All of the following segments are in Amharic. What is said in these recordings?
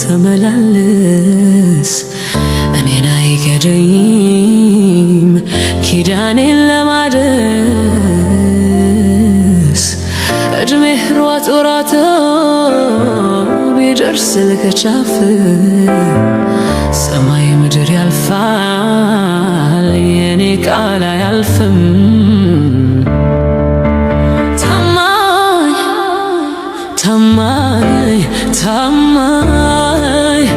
ተመላለስ እኔን አይገደኝም ኪዳኔን ለማደስ እድሜህ ሯጥ ወራቶ ቢደርስ ልከቻፍ ሰማይ ምድር ያልፋል የኔ ቃል አያልፍም ታማኝ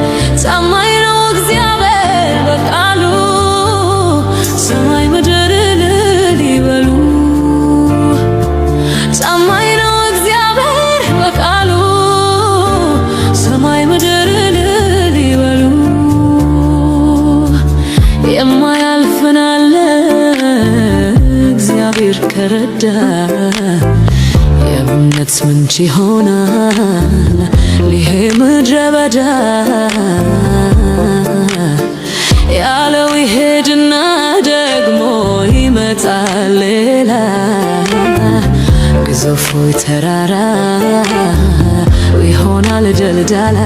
ታማኝ ነው እግዚአብሔር በቃሉ ሰማይ ምድር እልል ይበሉ ታማኝ ነው እግዚአብሔር በቃሉ ሰማይ ምድር እልል ይበሉ የማያልፈን አለ እግዚአብሔር ከረዳ የእምነት ምንጭ ይሆናል ይሄ ምድረ በዳ ያለው ይሄድና ደግሞ ይመጣል ሌላ ግዙፉ ተራራ ይሆናል ደልዳላ